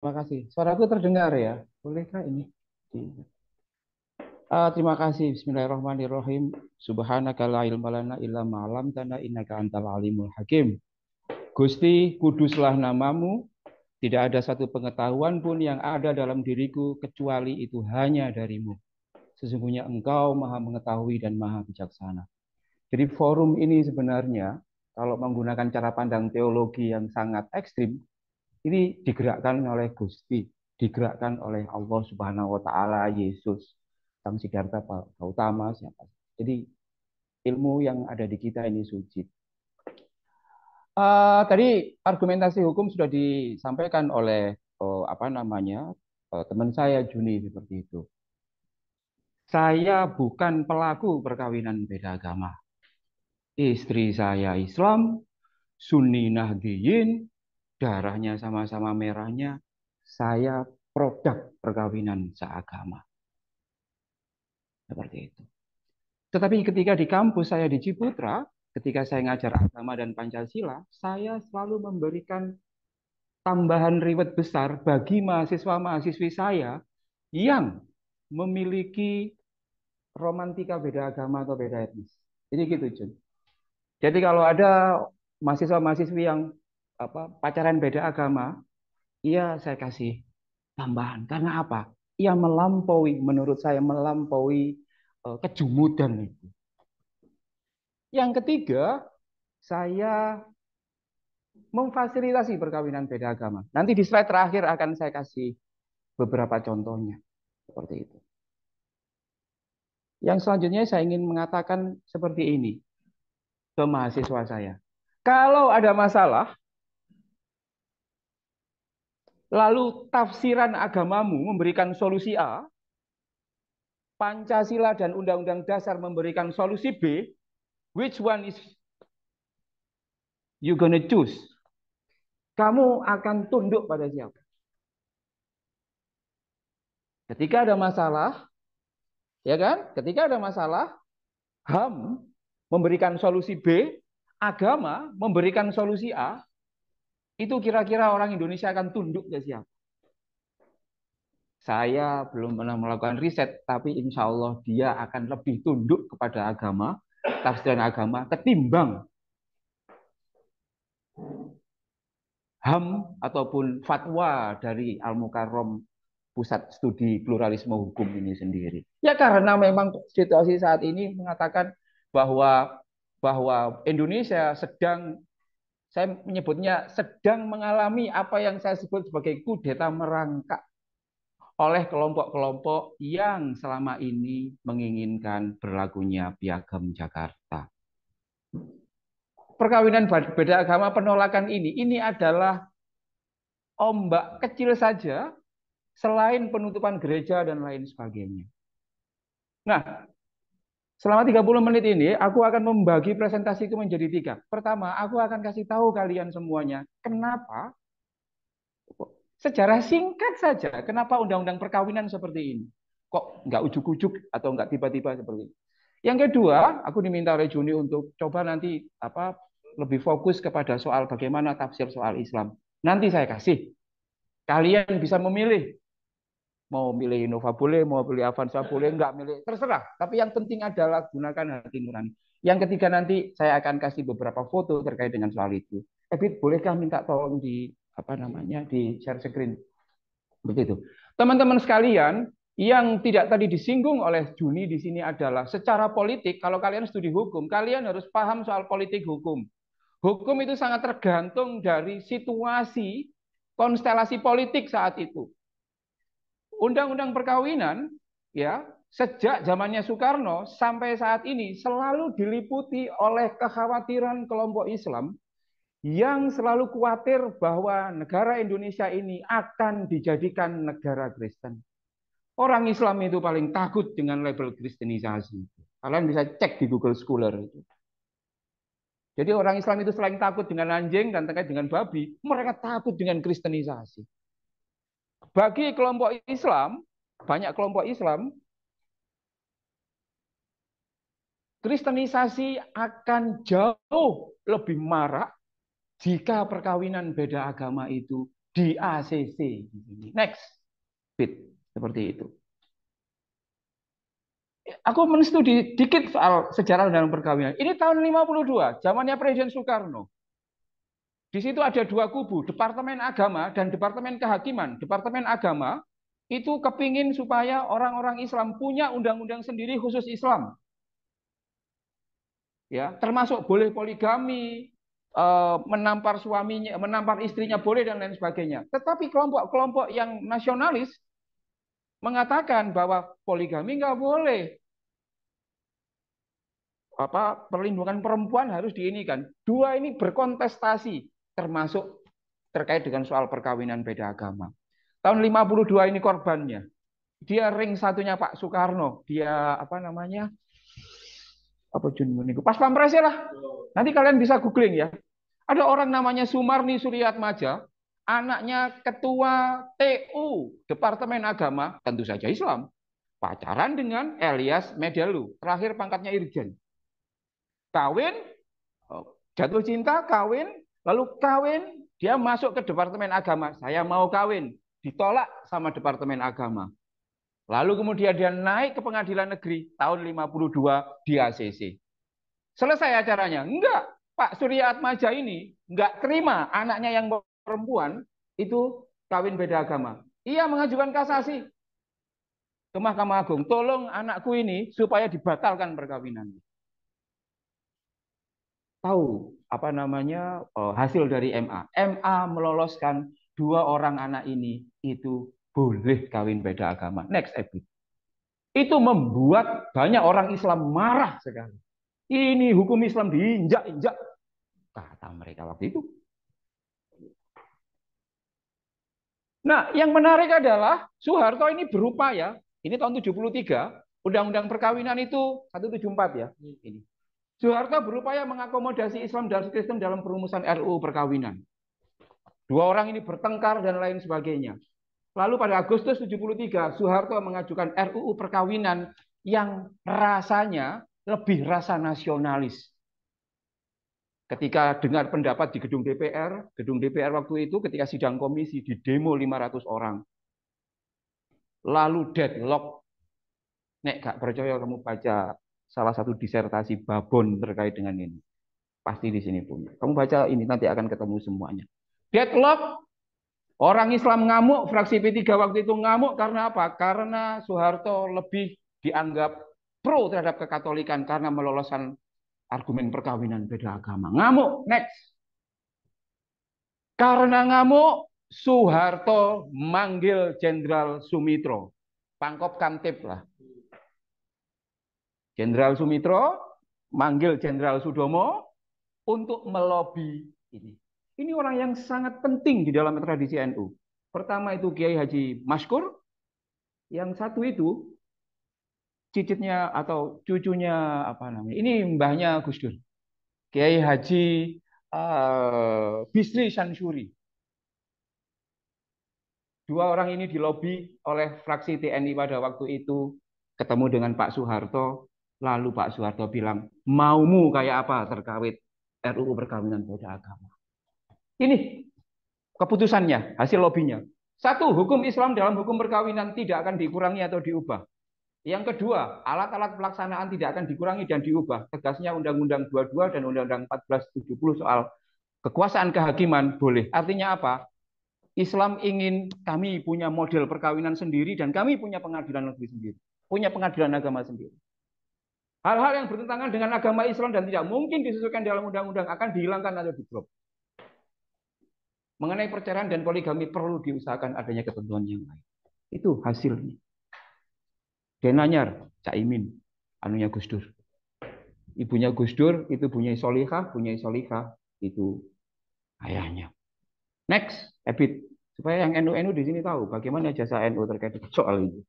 Terima kasih. Suaraku terdengar ya? Bolehkah ini? Terima kasih. Bismillahirrahmanirrahim. Subhanaka la ilma lana illa ma 'allamtana innaka antal alimul hakim. Gusti, kuduslah namamu. Tidak ada satu pengetahuan pun yang ada dalam diriku kecuali itu hanya darimu. Sesungguhnya engkau maha mengetahui dan maha bijaksana. Jadi forum ini sebenarnya kalau menggunakan cara pandang teologi yang sangat ekstrim, ini digerakkan oleh Gusti, digerakkan oleh Allah Subhanahu wa taala, Yesus, Sang Siddhartha Gautama siapa. Jadi ilmu yang ada di kita ini suci. Tadi argumentasi hukum sudah disampaikan oleh teman saya Juni seperti itu. Saya bukan pelaku perkawinan beda agama. Istri saya Islam, Sunni Nahdiyin, darahnya sama-sama merahnya. Saya produk perkawinan seagama. Seperti itu. Tetapi ketika di kampus saya di Ciputra, ketika saya ngajar agama dan Pancasila, saya selalu memberikan tambahan reward besar bagi mahasiswa-mahasiswi saya yang memiliki romantika beda agama atau beda etnis. Jadi gitu, Jun. Jadi kalau ada mahasiswa-mahasiswi yang pacaran beda agama, iya saya kasih tambahan. Karena apa? Ia melampaui, menurut saya melampaui kejumudan itu. Yang ketiga, saya memfasilitasi perkawinan beda agama. Nanti di slide terakhir akan saya kasih beberapa contohnya. Seperti itu. Yang selanjutnya saya ingin mengatakan seperti ini ke mahasiswa saya. Kalau ada masalah, lalu tafsiran agamamu memberikan solusi A, Pancasila dan Undang-Undang Dasar memberikan solusi B, which one is you gonna choose? Kamu akan tunduk pada siapa? Ketika ada masalah, ya kan? Ketika ada masalah, HAM memberikan solusi B, agama memberikan solusi A, itu kira-kira orang Indonesia akan tunduk ke siapa? Saya belum pernah melakukan riset, tapi insya Allah dia akan lebih tunduk kepada agama, tafsiran agama, ketimbang HAM ataupun fatwa dari Al-Mukarram Pusat Studi Pluralisme Hukum ini sendiri. Ya karena memang situasi saat ini mengatakan bahwa bahwa Indonesia sedang, saya menyebutnya sedang mengalami apa yang saya sebut sebagai kudeta merangkak oleh kelompok-kelompok yang selama ini menginginkan berlakunya Piagam Jakarta. Perkawinan beda agama, penolakan ini adalah ombak kecil saja selain penutupan gereja dan lain sebagainya. Nah, selama 30 menit ini aku akan membagi presentasiku menjadi tiga. Pertama, aku akan kasih tahu kalian semuanya kenapa, sejarah singkat saja, kenapa undang-undang perkawinan seperti ini. Kok nggak ujuk-ujuk atau nggak tiba-tiba seperti ini. Yang kedua, aku diminta oleh Juni untuk coba nanti lebih fokus kepada soal bagaimana tafsir soal Islam. Nanti saya kasih. Kalian bisa memilih. Mau milih Innova boleh, mau pilih Avanza boleh, nggak milih, terserah. Tapi yang penting adalah gunakan hati nurani. Yang ketiga nanti saya akan kasih beberapa foto terkait dengan soal itu. Ebit, bolehkah minta tolong di share screen? Begitu. Teman-teman sekalian, yang tidak tadi disinggung oleh Juni di sini adalah secara politik, kalau kalian studi hukum, kalian harus paham soal politik hukum. Hukum itu sangat tergantung dari situasi konstelasi politik saat itu. Undang-undang perkawinan ya sejak zamannya Soekarno sampai saat ini selalu diliputi oleh kekhawatiran kelompok Islam yang selalu khawatir bahwa negara Indonesia ini akan dijadikan negara Kristen. Orang Islam itu paling takut dengan label Kristenisasi. Kalian bisa cek di Google Scholar itu. Jadi orang Islam itu selain takut dengan anjing dan terkait dengan babi, mereka takut dengan Kristenisasi. Bagi kelompok Islam, banyak kelompok Islam, Kristenisasi akan jauh lebih marak jika perkawinan beda agama itu di ACC. Next, bit seperti itu. Aku menstudi dikit soal sejarah dalam perkawinan. Ini tahun 52, zamannya Presiden Soekarno. Di situ ada dua kubu, Departemen Agama dan Departemen Kehakiman. Departemen Agama itu kepingin supaya orang-orang Islam punya undang-undang sendiri khusus Islam. Ya, termasuk boleh poligami, menampar suaminya, menampar istrinya boleh dan lain sebagainya. Tetapi kelompok-kelompok yang nasionalis mengatakan bahwa poligami nggak boleh, perlindungan perempuan harus diinikan. Dua ini berkontestasi, termasuk terkait dengan soal perkawinan beda agama. Tahun 52 ini korbannya. Dia ring satunya Pak Soekarno. Dia apa namanya? Apa Junmuniku? Pas Pampres lah. Nanti kalian bisa googling ya. Ada orang namanya Sumarni Suryatmaja, anaknya ketua TU Departemen Agama, tentu saja Islam. Pacaran dengan Elias Medelu, terakhir pangkatnya Irjen. Kawin, jatuh cinta, kawin, lalu kawin, dia masuk ke Departemen Agama. Saya mau kawin, ditolak sama Departemen Agama. Lalu kemudian dia naik ke Pengadilan Negeri tahun 52 di ACC. Selesai acaranya. Enggak, Pak Surya Atmaja ini enggak terima anaknya yang perempuan itu kawin beda agama. Ia mengajukan kasasi ke Mahkamah Agung. Tolong anakku ini supaya dibatalkan perkawinannya. Tahu apa namanya hasil dari MA. MA meloloskan dua orang anak ini itu boleh kawin beda agama. Next episode. Itu membuat banyak orang Islam marah sekali. Ini hukum Islam diinjak-injak, kata mereka waktu itu. Nah, yang menarik adalah Soeharto ini berupaya, ini tahun 73, Undang-Undang Perkawinan itu 174 ya. Ini. Soeharto berupaya mengakomodasi Islam dan Kristen dalam perumusan RUU Perkawinan. Dua orang ini bertengkar dan lain sebagainya. Lalu pada Agustus 73, Soeharto mengajukan RUU Perkawinan yang rasanya lebih rasa nasionalis. Ketika dengar pendapat di gedung DPR waktu itu ketika sidang komisi di demo 500 orang. Lalu deadlock. Nek gak percaya kamu baca salah satu disertasi Babon terkait dengan ini. Pasti di sini punya. Kamu baca ini nanti akan ketemu semuanya. Deadlock. Orang Islam ngamuk, fraksi P3 waktu itu ngamuk karena apa? Karena Soeharto lebih dianggap pro terhadap kekatolikan karena meloloskan argumen perkawinan beda agama. Ngamuk, next. Karena ngamuk, Soeharto manggil Jenderal Sumitro. Pangkop Kamtib lah. Jenderal Sumitro manggil Jenderal Sudomo untuk melobi ini. Ini orang yang sangat penting di dalam tradisi NU. Pertama itu Kiai Haji Maskur. Yang satu itu cicitnya atau cucunya apa namanya? Ini mbahnya Gus Dur. Kiai Haji Bisri Sansuri. Dua orang ini dilobi oleh fraksi TNI pada waktu itu, ketemu dengan Pak Soeharto, lalu Pak Soeharto bilang, maumu kayak apa terkait RUU perkawinan beda agama. Ini keputusannya, hasil lobinya. Satu, hukum Islam dalam hukum perkawinan tidak akan dikurangi atau diubah. Yang kedua, alat-alat pelaksanaan tidak akan dikurangi dan diubah. Tegasnya Undang-Undang 22 dan Undang-Undang 1470 soal kekuasaan kehakiman boleh. Artinya apa? Islam ingin kami punya model perkawinan sendiri dan kami punya pengadilan negeri sendiri. Punya pengadilan agama sendiri. Hal-hal yang bertentangan dengan agama Islam dan tidak mungkin disesuaikan dalam undang-undang akan dihilangkan atau di-drop. Mengenai perceraian dan poligami perlu diusahakan adanya ketentuan yang lain. Itu hasilnya. Denanyar, Caimin, anunya Gus Dur. Ibunya Gus Dur itu punya Solihah itu ayahnya. Next, Ebit. Supaya yang NU di sini tahu bagaimana jasa NU terkait soal ini.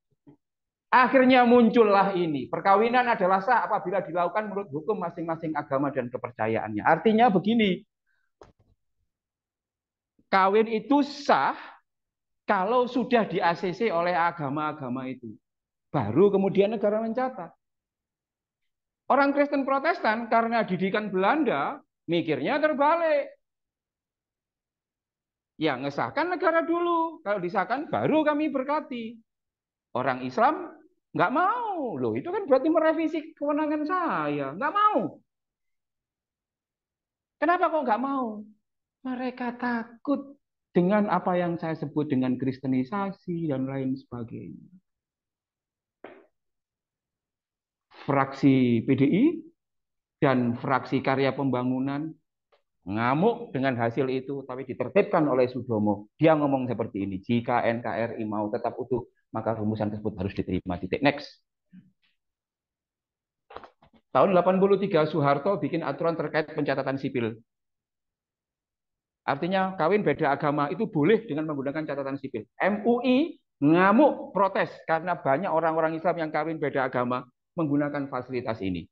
Akhirnya muncullah ini. Perkawinan adalah sah apabila dilakukan menurut hukum masing-masing agama dan kepercayaannya. Artinya begini, kawin itu sah kalau sudah di-ACC oleh agama-agama itu. Baru kemudian negara mencatat. Orang Kristen Protestan karena didikan Belanda, mikirnya terbalik. Ya ngesahkan negara dulu. Kalau disahkan baru kami berkati. Orang Islam nggak mau. Loh itu kan berarti merevisi kewenangan saya. Nggak mau. Kenapa kok nggak mau? Mereka takut dengan apa yang saya sebut dengan kristenisasi dan lain sebagainya. Fraksi PDI dan fraksi Karya Pembangunan ngamuk dengan hasil itu, tapi ditertibkan oleh Sudomo. Dia ngomong seperti ini, jika NKRI mau tetap utuh, maka rumusan tersebut harus diterima. Titik. Next. Tahun 83 Soeharto bikin aturan terkait pencatatan sipil. Artinya kawin beda agama itu boleh dengan menggunakan catatan sipil. MUI ngamuk protes karena banyak orang-orang Islam yang kawin beda agama menggunakan fasilitas ini.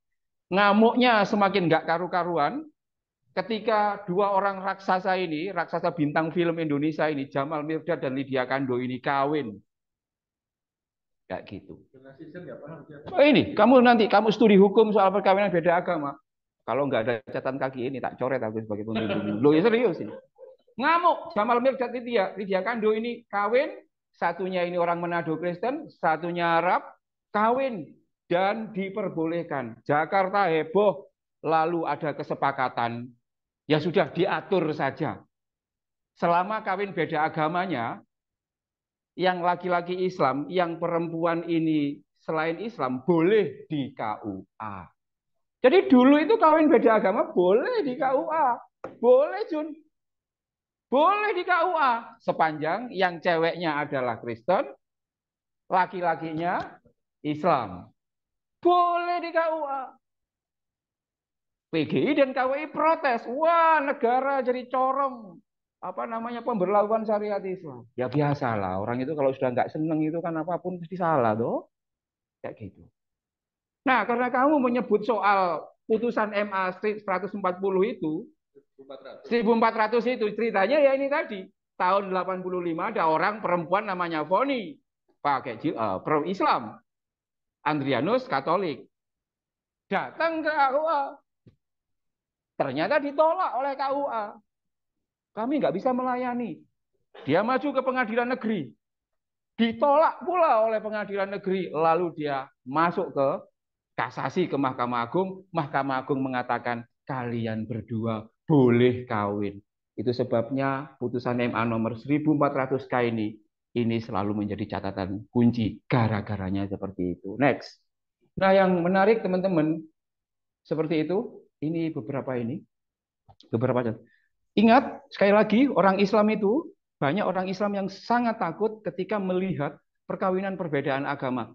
Ngamuknya semakin nggak karu-karuan ketika dua orang raksasa ini, raksasa bintang film Indonesia ini, Jamal Mirdad dan Lydia Kando ini kawin. Kayak gitu. Oh ini, kamu studi hukum soal perkawinan beda agama. Kalau nggak ada catatan kaki ini tak coret aku sebagai pembimbing. Loh ya serius ini. Ngamuk Jamal Mirdad Lydia Kando ini kawin, satunya ini orang Manado Kristen, satunya Arab, kawin dan diperbolehkan. Jakarta heboh, lalu ada kesepakatan, ya sudah diatur saja. Selama kawin beda agamanya, yang laki-laki Islam, yang perempuan ini selain Islam boleh di KUA. Jadi dulu itu kawin beda agama boleh di KUA. Boleh Jun. Boleh di KUA sepanjang yang ceweknya adalah Kristen, laki-lakinya Islam. Boleh di KUA. PGI dan KWI protes. Wah, negara jadi corong. Apa namanya pemberlakuan syariat Islam. Ya biasalah. Orang itu kalau sudah nggak seneng itu kan apapun pasti salah tuh. Kayak gitu. Nah, karena kamu menyebut soal putusan MA 140 itu, 1400 itu ceritanya ya ini tadi. Tahun 85 ada orang perempuan namanya Foni. Pakai pro Islam. Andrianus Katolik. Datang ke KUA. Ternyata ditolak oleh KUA. Kami nggak bisa melayani. Dia maju ke pengadilan negeri. Ditolak pula oleh pengadilan negeri. Lalu dia masuk ke kasasi ke Mahkamah Agung. Mahkamah Agung mengatakan kalian berdua boleh kawin. Itu sebabnya putusan MA nomor 1400K ini selalu menjadi catatan kunci. Gara-garanya seperti itu. Next. Nah yang menarik teman-teman seperti itu. Ini beberapa ini. Beberapa. Ingat, sekali lagi, orang Islam itu, banyak orang Islam yang sangat takut ketika melihat perkawinan perbedaan agama.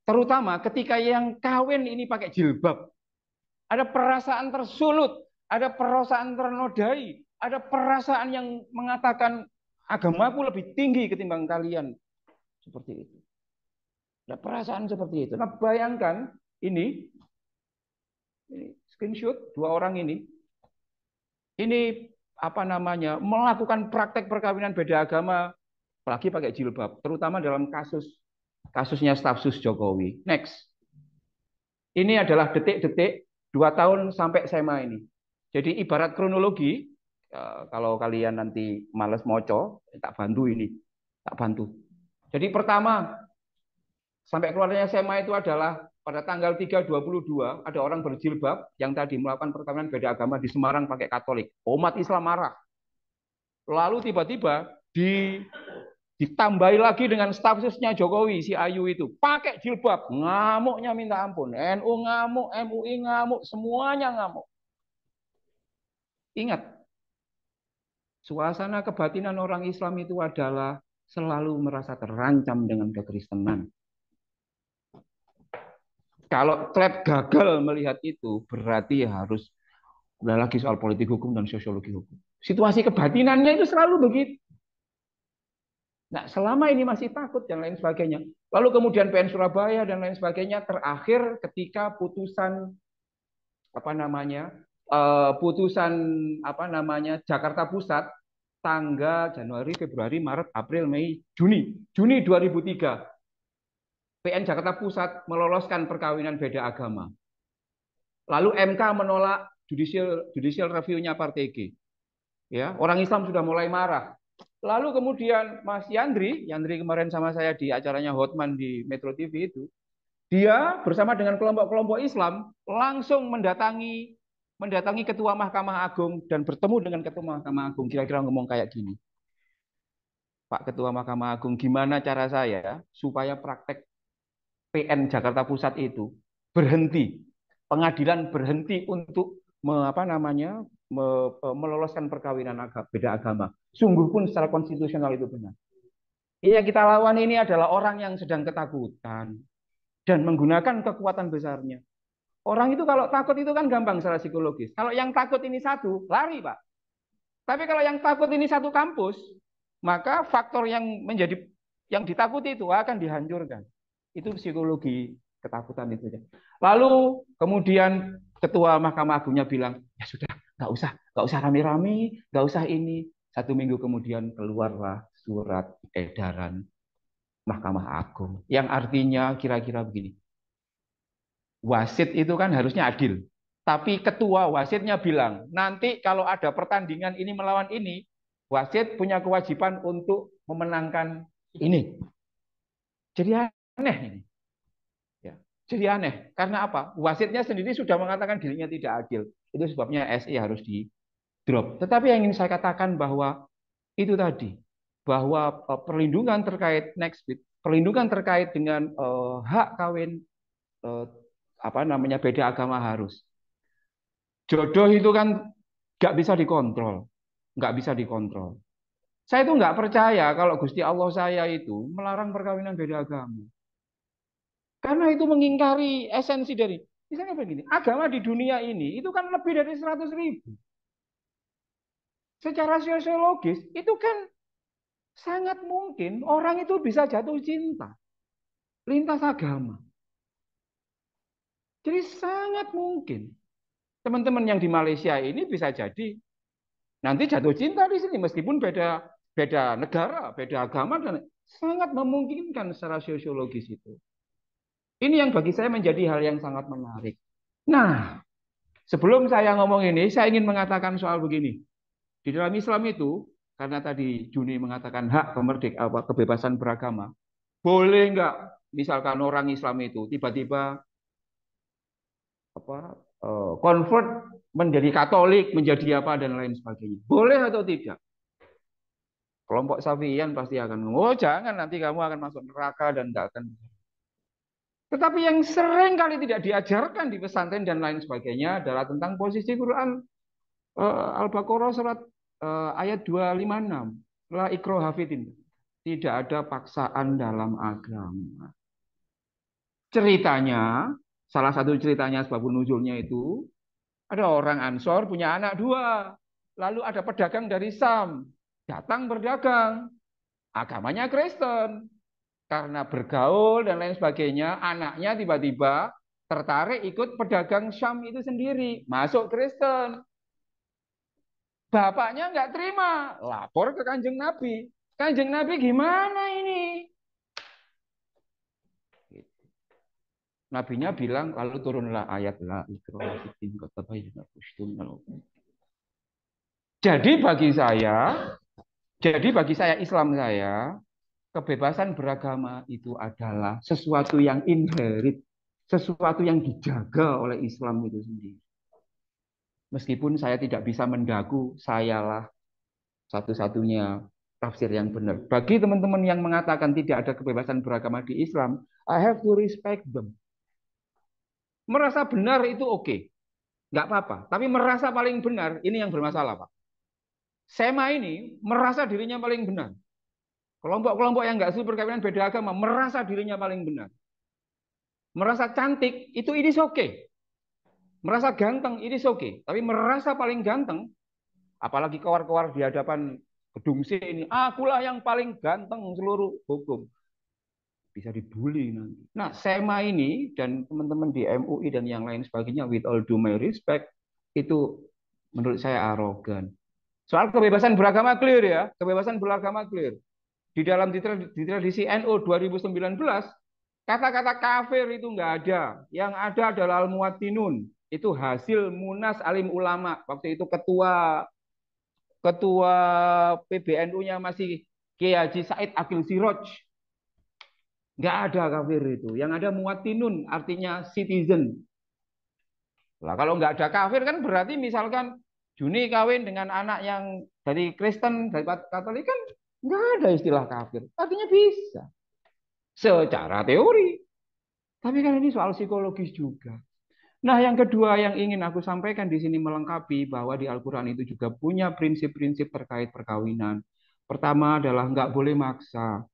Terutama ketika yang kawin ini pakai jilbab. Ada perasaan tersulut, ada perasaan ternodai, ada perasaan yang mengatakan agamaku lebih tinggi ketimbang kalian. Seperti itu. Ada perasaan seperti itu. Nah, bayangkan ini screenshot dua orang ini. Ini apa namanya melakukan praktek perkawinan beda agama, apalagi pakai jilbab, terutama dalam kasusnya staf sus Jokowi. Next, ini adalah detik-detik 2 tahun sampai SMA ini. Jadi ibarat kronologi, kalau kalian nanti males moco, tak bantu ini, tak bantu. Jadi pertama sampai keluarnya SMA itu adalah pada tanggal 3/22 ada orang berjilbab yang tadi melakukan perkawinan beda agama di Semarang pakai Katolik. Umat Islam marah. Lalu tiba-tiba ditambahi lagi dengan staf susnya Jokowi, si Ayu itu. Pakai jilbab. Ngamuknya minta ampun. NU ngamuk, MUI ngamuk, semuanya ngamuk. Ingat, suasana kebatinan orang Islam itu adalah selalu merasa terancam dengan kekristenan. Kalau klub gagal melihat itu, berarti harus udah lagi soal politik hukum dan sosiologi hukum. Situasi kebatinannya itu selalu begitu. Nah, selama ini masih takut dan lain sebagainya. Lalu kemudian PN Surabaya dan lain sebagainya terakhir ketika putusan apa namanya? Putusan apa namanya? Jakarta Pusat tanggal Januari, Februari, Maret, April, Mei, Juni 2003. PN Jakarta Pusat meloloskan perkawinan beda agama. Lalu MK menolak judicial review-nya Partai G. Ya, orang Islam sudah mulai marah. Lalu kemudian Mas Yandri kemarin sama saya di acaranya Hotman di Metro TV itu, dia bersama dengan kelompok-kelompok Islam langsung mendatangi Ketua Mahkamah Agung dan bertemu dengan Ketua Mahkamah Agung. Kira-kira ngomong kayak gini, Pak Ketua Mahkamah Agung, gimana cara saya supaya praktek PN Jakarta Pusat itu berhenti, pengadilan berhenti untuk meloloskan perkawinan beda agama. Sungguh pun secara konstitusional itu benar. Ini yang kita lawan ini adalah orang yang sedang ketakutan dan menggunakan kekuatan besarnya. Orang itu kalau takut itu kan gampang secara psikologis. Kalau yang takut ini satu, lari Pak. Tapi kalau yang takut ini satu kampus, maka faktor yang ditakuti itu akan dihancurkan. Itu psikologi ketakutan itu. Lalu kemudian Ketua Mahkamah Agungnya bilang, ya sudah, nggak usah rame-rame, nggak usah ini. 1 minggu kemudian keluarlah surat edaran Mahkamah Agung yang artinya kira-kira begini. Wasit itu kan harusnya adil. Tapi ketua wasitnya bilang, nanti kalau ada pertandingan ini melawan ini, wasit punya kewajiban untuk memenangkan ini. Jadi aneh ini. Ya. Jadi aneh. Karena apa? Wasitnya sendiri sudah mengatakan dirinya tidak adil. Itu sebabnya SI harus di drop. Tetapi yang ingin saya katakan bahwa itu tadi, bahwa perlindungan terkait next bit, perlindungan terkait dengan hak kawin beda agama harus. Jodoh itu kan nggak bisa dikontrol, nggak bisa dikontrol. Saya itu nggak percaya kalau Gusti Allah saya itu melarang perkawinan beda agama. Karena itu mengingkari esensi dari, misalnya begini, agama di dunia ini itu kan lebih dari 100.000. Secara sosiologis itu kan sangat mungkin orang itu bisa jatuh cinta lintas agama. Jadi sangat mungkin teman-teman yang di Malaysia ini bisa jadi nanti jatuh cinta di sini meskipun beda beda negara, beda agama dan sangat memungkinkan secara sosiologis itu. Ini yang bagi saya menjadi hal yang sangat menarik. Nah, sebelum saya ngomong ini, saya ingin mengatakan soal begini. Di dalam Islam itu, karena tadi Juni mengatakan hak kebebasan beragama, boleh nggak misalkan orang Islam itu tiba-tiba convert menjadi Katolik, menjadi apa dan lain sebagainya. Boleh atau tidak? Kelompok Safiyan pasti akan ngomong, oh jangan nanti kamu akan masuk neraka dan nggak akan. Tetapi yang sering kali tidak diajarkan di pesantren dan lain sebagainya adalah tentang posisi Quran Al-Baqarah surat ayat 256. La ikro hafidin. Tidak ada paksaan dalam agama. Ceritanya, salah satu ceritanya sebab nuzulnya itu, ada orang Ansor punya anak 2. Lalu ada pedagang dari Sam. Datang berdagang. Agamanya Kristen. Karena bergaul dan lain sebagainya, anaknya tiba-tiba tertarik ikut pedagang Syam itu sendiri. Masuk Kristen. Bapaknya nggak terima. Lapor ke Kanjeng Nabi. Kanjeng Nabi gimana ini? Nabinya bilang, lalu turunlah ayat la ikraha fiddin qad tabayyana rusydu minal ghayy. Jadi bagi saya Islam saya, kebebasan beragama itu adalah sesuatu yang inherit, sesuatu yang dijaga oleh Islam itu sendiri. Meskipun saya tidak bisa mendaku, sayalah satu-satunya tafsir yang benar. Bagi teman-teman yang mengatakan tidak ada kebebasan beragama di Islam, I have to respect them. Merasa benar itu oke, nggak apa-apa. Tapi merasa paling benar, ini yang bermasalah, Pak. Sema ini merasa dirinya paling benar. Kelompok-kelompok yang nggak setuju perkawinan beda agama merasa dirinya paling benar. Merasa cantik itu ini oke. Merasa ganteng ini oke. Tapi merasa paling ganteng, apalagi kawar-kawar di hadapan gedung C ini, akulah yang paling ganteng seluruh hukum. Bisa dibully nanti. Nah, SEMA ini dan teman-teman di MUI dan yang lain sebagainya, with all due my respect, itu menurut saya arogan. Soal kebebasan beragama clear ya, kebebasan beragama clear. Di tradisi NU 2019, kata-kata kafir itu nggak ada. Yang ada adalah al-muwattinun. Itu hasil Munas Alim Ulama. Waktu itu ketua PBNU-nya masih Kiai Haji Said Akil Siroj. Nggak ada kafir itu. Yang ada muwatinun, artinya citizen. Lah kalau nggak ada kafir kan berarti misalkan Juni kawin dengan anak yang dari Kristen, dari Katolik kan nggak ada istilah kafir. Artinya bisa. Secara teori. Tapi kan ini soal psikologis juga. Nah, yang kedua yang ingin aku sampaikan di sini melengkapi bahwa di Al-Quran itu juga punya prinsip-prinsip terkait perkawinan. Pertama adalah nggak boleh maksa.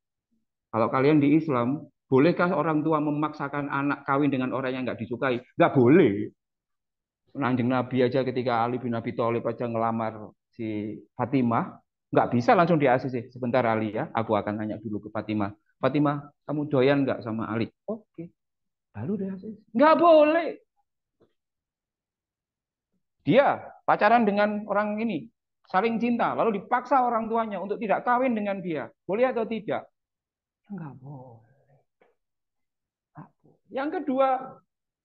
Kalau kalian di Islam, bolehkah orang tua memaksakan anak kawin dengan orang yang nggak disukai? Nggak boleh. Kanjeng Nabi aja ketika Ali bin Abi Thalib aja ngelamar si Fatimah, nggak bisa langsung di ACC. Sebentar Ali ya, aku akan tanya dulu ke Fatimah. Fatimah, kamu doyan nggak sama Ali? Oke, lalu di ACC. Nggak boleh. Dia pacaran dengan orang ini, saling cinta, lalu dipaksa orang tuanya untuk tidak kawin dengan dia. Boleh atau tidak? Enggak boleh. Yang kedua,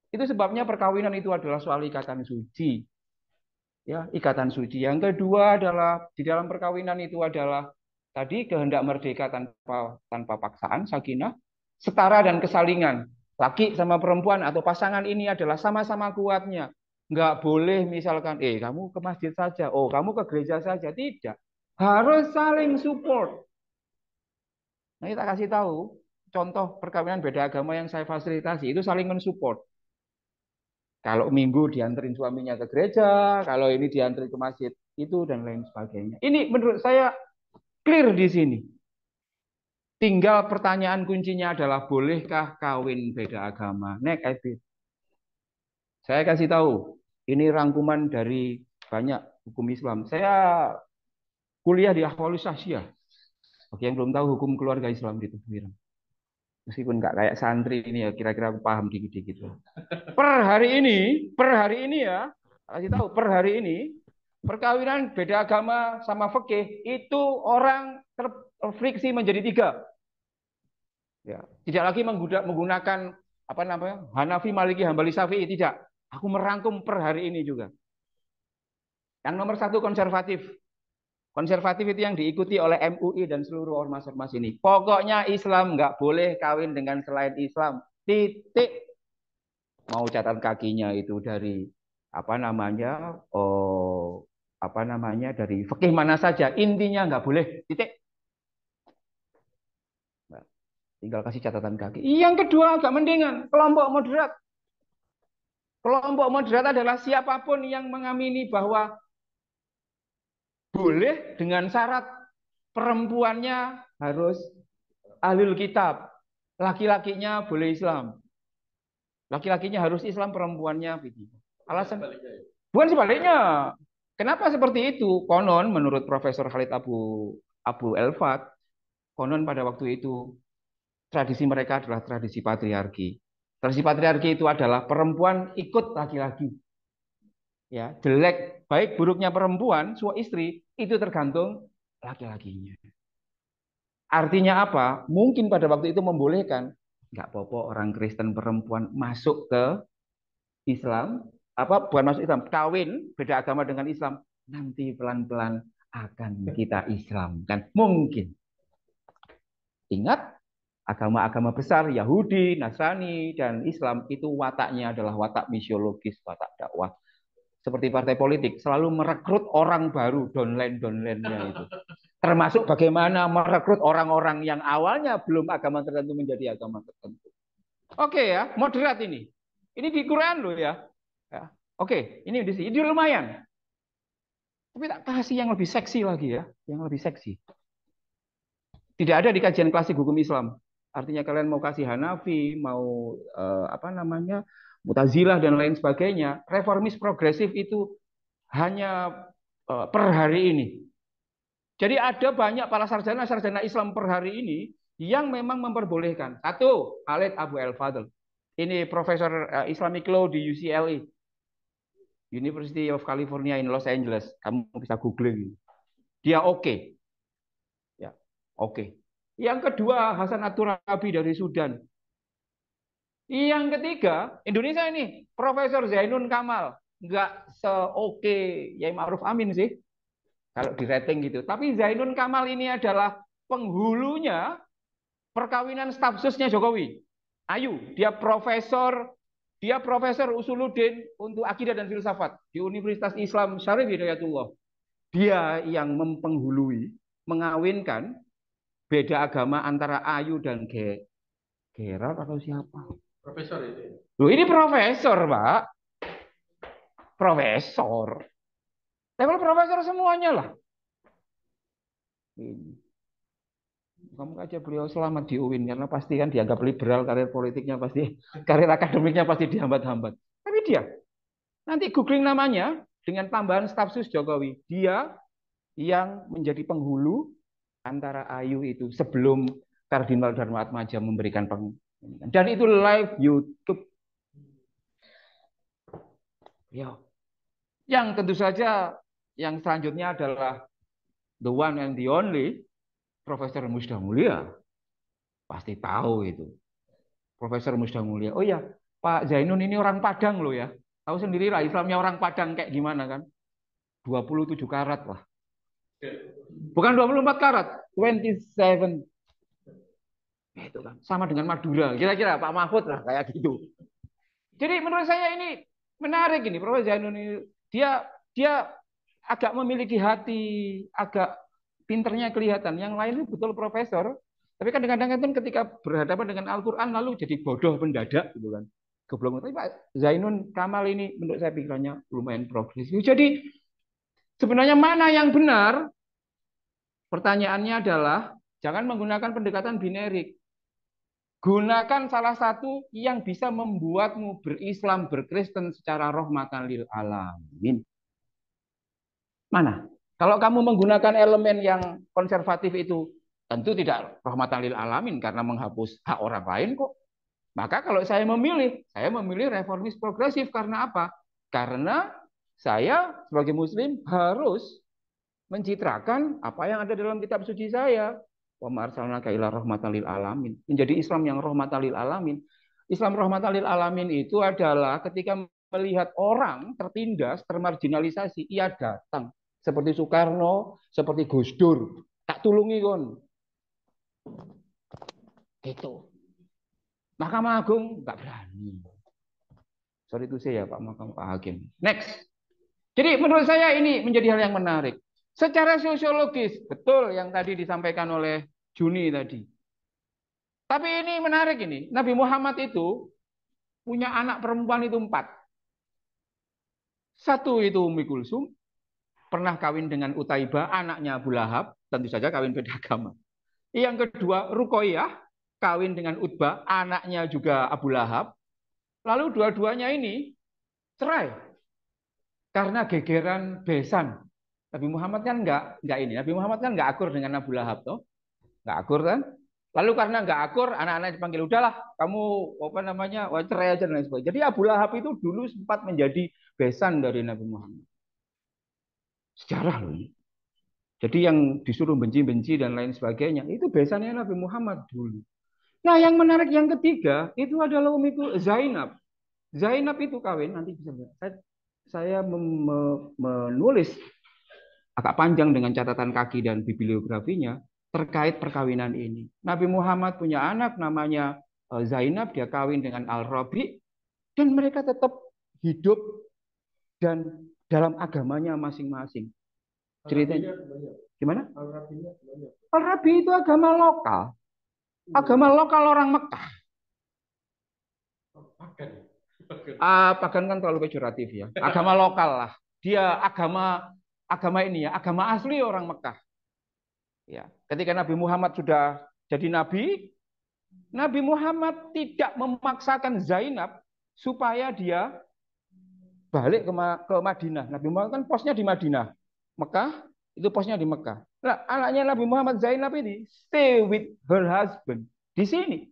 itu sebabnya perkawinan itu adalah soal ikatan suci. Ya, ikatan suci. Yang kedua adalah di dalam perkawinan itu adalah tadi kehendak merdeka tanpa paksaan, sakinah, setara dan kesalingan. Laki sama perempuan atau pasangan ini adalah sama-sama kuatnya. Nggak boleh misalkan, kamu ke masjid saja, oh kamu ke gereja saja. Tidak. Harus saling support. Nah, kita kasih tahu contoh perkawinan beda agama yang saya fasilitasi itu saling mensupport. Kalau minggu dianterin suaminya ke gereja, kalau ini dianterin ke masjid, itu dan lain sebagainya. Ini menurut saya clear di sini. Tinggal pertanyaan kuncinya adalah bolehkah kawin beda agama? Next, Ebit. Saya kasih tahu, ini rangkuman dari banyak hukum Islam. Saya kuliah di Ahwalus Syasyiah. Bagi yang belum tahu hukum keluarga Islam di Tuhuran. Meskipun nggak kayak santri ini ya, kira-kira aku paham dikit-dikit. Per hari ini ya, kasih tahu per hari ini perkawinan beda agama sama fikih itu orang terfriksi menjadi tiga. Ya, tidak lagi menggunakan apa namanya Hanafi, Maliki, Hambali, Syafi'i, tidak. Aku merangkum per hari ini juga. Yang nomor satu konservatif. Konservatif itu yang diikuti oleh MUI dan seluruh ormas-ormas ini. Pokoknya Islam nggak boleh kawin dengan selain Islam. Titik. Mau catatan kakinya itu dari apa namanya dari fikih mana saja, intinya nggak boleh, titik. Nah, tinggal kasih catatan kaki. Yang kedua agak mendingan, kelompok moderat. Kelompok moderat adalah siapapun yang mengamini bahwa boleh dengan syarat perempuannya harus ahlul kitab, laki-lakinya boleh Islam. Laki-lakinya harus Islam, perempuannya begitu. Alasan bukan sebaliknya. Kenapa seperti itu? Konon menurut Profesor Khalid Abu Elfat, konon pada waktu itu tradisi mereka adalah tradisi patriarki. Tradisi patriarki itu adalah perempuan ikut laki-laki. Ya, jelek baik buruknya perempuan, suami istri itu tergantung laki-lakinya. Artinya apa? Mungkin pada waktu itu membolehkan nggak apa-apa orang Kristen perempuan masuk ke Islam, apa bukan masuk Islam, kawin beda agama dengan Islam, nanti pelan-pelan akan kita Islamkan. Mungkin. Ingat, agama-agama besar Yahudi, Nasrani, dan Islam itu wataknya adalah watak misiologis, watak dakwah. Seperti partai politik, selalu merekrut orang baru, downline-downline-nya itu. Termasuk bagaimana merekrut orang-orang yang awalnya belum agama tertentu menjadi agama tertentu. Oke ya, moderat ini. Ini di Quran loh ya. Ya. Oke, ini di sini. Ini lumayan. Tapi tak kasih yang lebih seksi lagi ya, yang lebih seksi. Tidak ada di kajian klasik hukum Islam. Artinya kalian mau kasih Hanafi, mau Mu'tazilah dan lain sebagainya, reformis progresif itu hanya per hari ini. Jadi ada banyak para sarjana-sarjana Islam per hari ini yang memang memperbolehkan. Satu, Khalid Abu El-Fadl. Ini Profesor Islamic Law di UCLA. University of California in Los Angeles. Kamu bisa googling. Dia oke. Ya, oke. Yang kedua, Hasan At-Turabi dari Sudan. Yang ketiga, Indonesia ini, Profesor Zainun Kamal. Nggak se-oke Yai Ma'ruf Amin sih. kalau di rating gitu. Tapi Zainun Kamal ini adalah penghulunya perkawinan staf susnya Jokowi. Ayu, dia profesor Usuluddin untuk akidah dan filsafat di Universitas Islam Syarif Hidayatullah. Dia yang mempenghului, mengawinkan beda agama antara Ayu dan Gerard atau siapa? Profesor itu. Loh, ini profesor, Pak. Profesor. Level profesor semuanya lah. Ini. Kamu aja beliau selamat di UIN karena pasti kan dianggap liberal, karir politiknya pasti, karir akademiknya pasti dihambat-hambat. Tapi dia, nanti googling namanya dengan tambahan staf sus Jokowi, dia yang menjadi penghulu antara Ayu itu sebelum Kardinal Dharma Atmaja memberikan pengumuman. Dan itu live YouTube. Ya. Yang tentu saja yang selanjutnya adalah the one and the only Profesor Musda Mulia. Pasti tahu itu. Profesor Musda Mulia. Oh ya, Pak Zainun ini orang Padang loh ya. Tahu sendiri lah Islamnya orang Padang kayak gimana kan. 27 karat lah. Bukan 24 karat, 27. Itu kan sama dengan Madura. Kira-kira Pak Mahfud lah kayak gitu. Jadi menurut saya ini menarik ini Profesor Zainun ini. Dia agak memiliki hati, agak pinternya kelihatan. Yang lain itu betul profesor, tapi kadang-kadang kan ketika berhadapan dengan Al-Quran lalu jadi bodoh mendadak gitu kan. Goblok. Tapi Pak Zainun Kamal ini menurut saya pikirannya lumayan progresif. Jadi sebenarnya mana yang benar? Pertanyaannya adalah jangan menggunakan pendekatan binerik. Gunakan salah satu yang bisa membuatmu berislam, berkristen secara rahmatan lil alamin. Mana? Kalau kamu menggunakan elemen yang konservatif itu, tentu tidak rahmatan lil alamin karena menghapus hak orang lain kok. Maka kalau saya memilih reformis progresif karena apa? Karena saya sebagai muslim harus mencitrakan apa yang ada dalam kitab suci saya. Wa ma arsalnaka illa rahmatan lil alamin. Menjadi Islam yang rahmatan lil alamin. Islam rahmatan lil alamin itu adalah ketika melihat orang tertindas, termarginalisasi, ia datang. Seperti Soekarno, seperti Gus Dur. Tak tulungi kon. Gitu. Mahkamah Agung nggak berani. Sorry itu saya Pak Mahkamah Hakim. Next. Jadi menurut saya ini menjadi hal yang menarik. Secara sosiologis, betul yang tadi disampaikan oleh Juni tadi. Tapi ini menarik ini. Nabi Muhammad itu punya anak perempuan itu 4. Satu itu Ummi Kulsum, pernah kawin dengan Utaibah, anaknya Abu Lahab, tentu saja kawin beda agama. Yang kedua, Ruqayyah, kawin dengan Utbah, anaknya juga Abu Lahab. Lalu dua-duanya ini cerai karena gegeran besan. Nabi Muhammad kan enggak ini. Nabi Muhammad kan enggak akur dengan Abu Lahab toh. Enggak akur kan? Lalu karena enggak akur, anak-anak dipanggil udahlah, kamu apa namanya, cerai aja dan lain sebagainya. Jadi Abu Lahab itu dulu sempat menjadi besan dari Nabi Muhammad. Sejarah loh ini. Jadi yang disuruh benci-benci dan lain sebagainya, itu besannya Nabi Muhammad dulu. Nah yang menarik yang ketiga, itu adalah Ummiku Zainab. Zainab itu kawin, nanti bisa lihat. Saya menulis agak panjang dengan catatan kaki dan bibliografinya terkait perkawinan ini. Nabi Muhammad punya anak namanya Zainab, dia kawin dengan Al-Rabi, dan mereka tetap hidup dan dalam agamanya masing-masing. Ceritanya gimana? Al-Rabi itu agama lokal. Agama lokal orang Mekah. Pagan kan terlalu pejoratif ya. Agama lokal lah. Dia agama ini ya, agama asli orang Mekah. Ya, ketika Nabi Muhammad sudah jadi nabi, Nabi Muhammad tidak memaksakan Zainab supaya dia balik ke Madinah. Nabi Muhammad kan posnya di Madinah. Mekah itu posnya di Mekah. Nah, anaknya Nabi Muhammad Zainab ini stay with her husband di sini.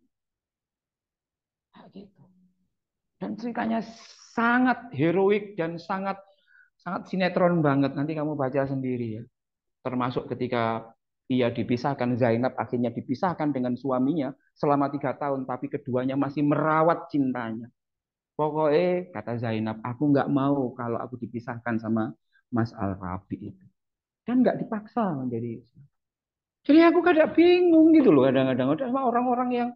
Nah, gitu. Dan ceritanya sangat heroik dan sangat sinetron banget. Nanti kamu baca sendiri ya. Termasuk ketika ia dipisahkan, Zainab akhirnya dipisahkan dengan suaminya selama 3 tahun, tapi keduanya masih merawat cintanya. Pokoknya kata Zainab, aku nggak mau kalau aku dipisahkan sama Mas Al-Rabi itu. dan nggak dipaksa menjadi Islam. Jadi aku kadang bingung gitu loh kadang-kadang sama orang-orang yang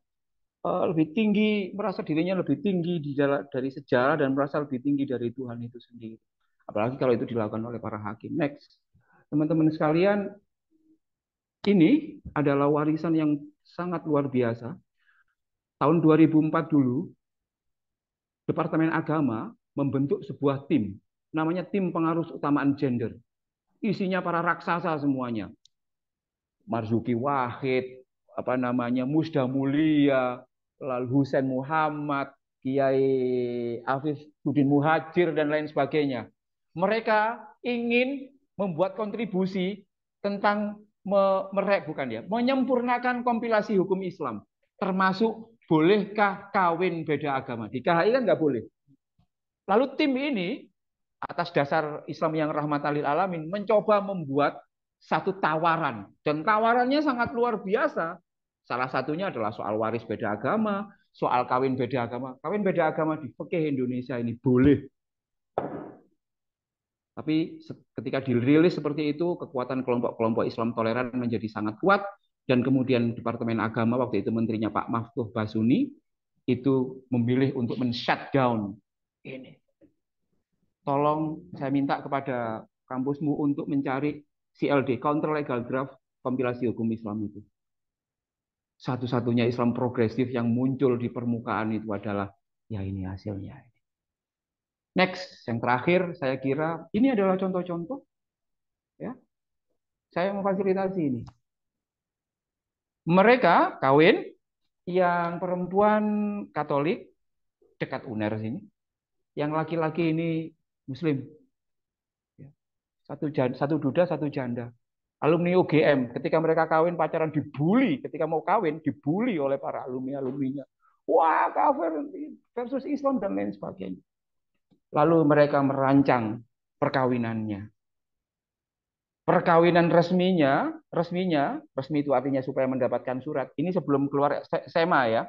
lebih tinggi, merasa dirinya lebih tinggi dari sejarah dan merasa lebih tinggi dari Tuhan itu sendiri. Apalagi kalau itu dilakukan oleh para hakim. Next, teman-teman sekalian, ini adalah warisan yang sangat luar biasa. Tahun 2004 dulu, Departemen Agama membentuk sebuah tim, namanya tim pengarus utamaan gender. Isinya para raksasa semuanya. Marzuki Wahid, apa namanya, Musda Mulia, lalu Husain Muhammad, Kiai Afif Budin Muhajir dan lain sebagainya. Mereka ingin membuat kontribusi tentang bukan ya, menyempurnakan kompilasi hukum Islam, termasuk bolehkah kawin beda agama. Di KHI kan nggak boleh. Lalu tim ini atas dasar Islam yang rahmatan lil alamin mencoba membuat satu tawaran dan tawarannya sangat luar biasa. Salah satunya adalah soal waris beda agama, soal kawin beda agama. Kawin beda agama di fikih Indonesia ini boleh. Tapi ketika dirilis seperti itu, kekuatan kelompok-kelompok Islam toleran menjadi sangat kuat dan kemudian Departemen Agama waktu itu menterinya Pak Maftuh Basuni itu memilih untuk men-shutdown ini. Tolong saya minta kepada kampusmu untuk mencari CLD, Counter Legal Draft kompilasi hukum Islam itu. Satu-satunya Islam progresif yang muncul di permukaan itu adalah ya ini hasilnya. Next, yang terakhir saya kira ini adalah contoh-contoh ya. Saya memfasilitasi ini. Mereka kawin yang perempuan Katolik dekat UNER sini, yang laki-laki ini Muslim. Satu duda, satu janda. Alumni UGM, ketika mereka kawin pacaran dibully, ketika mau kawin dibully oleh para alumni-alumninya. Wah, kafir versus Islam dan lain sebagainya. Lalu mereka merancang perkawinannya. Perkawinan resmi itu artinya supaya mendapatkan surat. Ini sebelum keluar SEMA ya.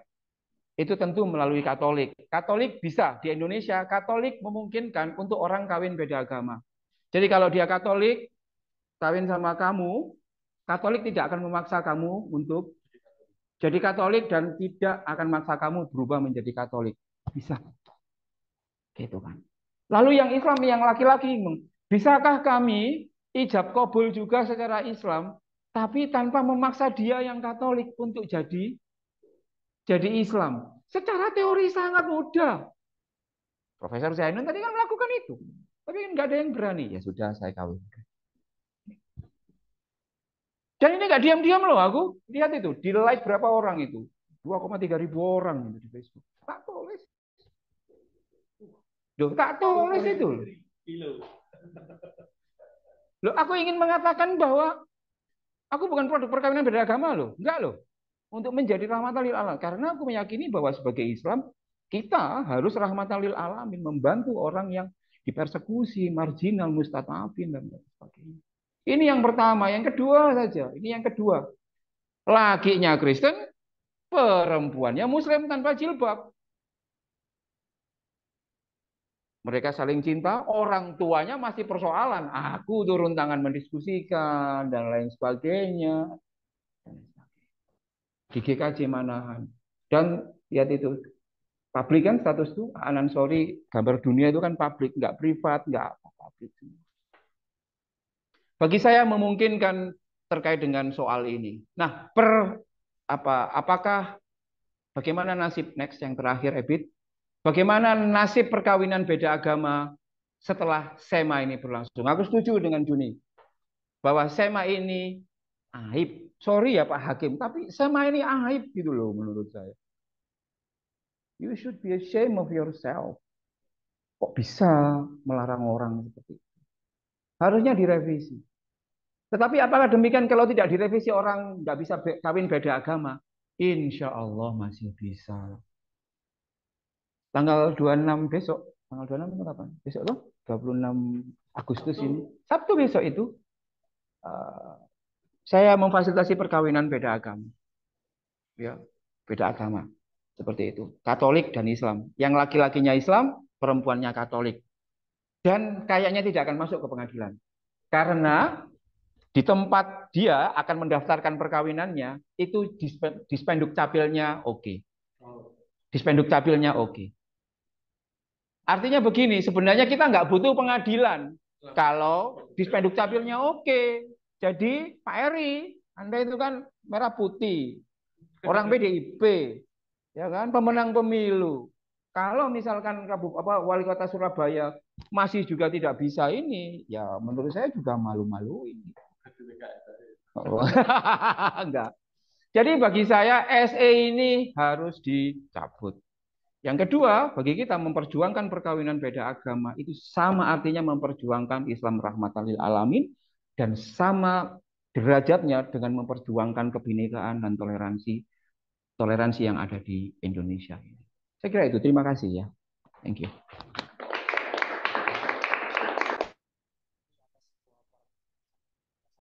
Itu tentu melalui Katolik. Katolik bisa di Indonesia, Katolik memungkinkan untuk orang kawin beda agama. Jadi kalau dia Katolik, kawin sama kamu, Katolik tidak akan memaksa kamu untuk jadi Katolik dan tidak akan memaksa kamu berubah menjadi Katolik. Bisa. Gitu kan. Lalu yang Islam, yang laki-laki, bisakah kami ijab kabul juga secara Islam, tapi tanpa memaksa dia yang Katolik untuk jadi Islam? Secara teori sangat mudah. Profesor Zainun tadi kan melakukan itu. Tapi kan nggak ada yang berani. Ya sudah, saya kawin. Dan ini nggak diam-diam loh, aku lihat itu di like berapa orang itu, 2,3 ribu orang itu di Facebook. Tak tulis, loh tak tulis itu. Loh, aku ingin mengatakan bahwa aku bukan produk perkawinan beda agama loh, enggak loh. Untuk menjadi rahmatan lil alamin, karena aku meyakini bahwa sebagai Islam kita harus rahmatan lil alamin, membantu orang yang dipersekusi, marginal, mustadafin dan sebagainya. Ini yang pertama, yang kedua saja. Ini yang kedua. Lakinya Kristen, perempuannya Muslim tanpa jilbab. Mereka saling cinta, orang tuanya masih persoalan. Aku turun tangan mendiskusikan dan lain sebagainya. Di GKJ Manahan. Dan lihat itu, publik kan status itu, Anan sorry, gambar dunia itu kan publik, nggak privat, nggak apa publik. Bagi saya memungkinkan terkait dengan soal ini. Nah, apakah bagaimana nasib next yang terakhir, Ebit? Bagaimana nasib perkawinan beda agama setelah SEMA ini berlangsung? Aku setuju dengan Juni bahwa SEMA ini aib. Sorry ya Pak Hakim, tapi SEMA ini aib gitu loh menurut saya. You should be ashamed of yourself. Kok bisa melarang orang seperti itu? Harusnya direvisi. Tetapi apakah demikian kalau tidak direvisi orang nggak bisa kawin beda agama? Insya Allah masih bisa. Tanggal 26 besok, tanggal 26 itu kapan? Besok loh, 26 Agustus ini. Sabtu besok itu uh, saya memfasilitasi perkawinan beda agama. Ya, beda agama. Seperti itu. Katolik dan Islam. Yang laki-lakinya Islam, perempuannya Katolik. Dan kayaknya tidak akan masuk ke pengadilan. Karena Di tempat dia akan mendaftarkan perkawinannya, itu di spenduk capilnya oke. Di spenduk capilnya oke. Artinya begini, sebenarnya kita nggak butuh pengadilan. Kalau di spenduk capilnya oke. Jadi Pak Eri, Anda itu kan merah putih, orang PDIP, ya kan, pemenang pemilu. Kalau misalkan wali kota Surabaya masih juga tidak bisa ini, ya menurut saya juga malu-maluin. Oh. Enggak. Jadi bagi saya SE ini harus dicabut. Yang kedua, bagi kita memperjuangkan perkawinan beda agama itu sama artinya memperjuangkan Islam rahmatan lil alamin dan sama derajatnya dengan memperjuangkan kebinekaan dan toleransi yang ada di Indonesia. Saya kira itu. Terima kasih ya. Thank you.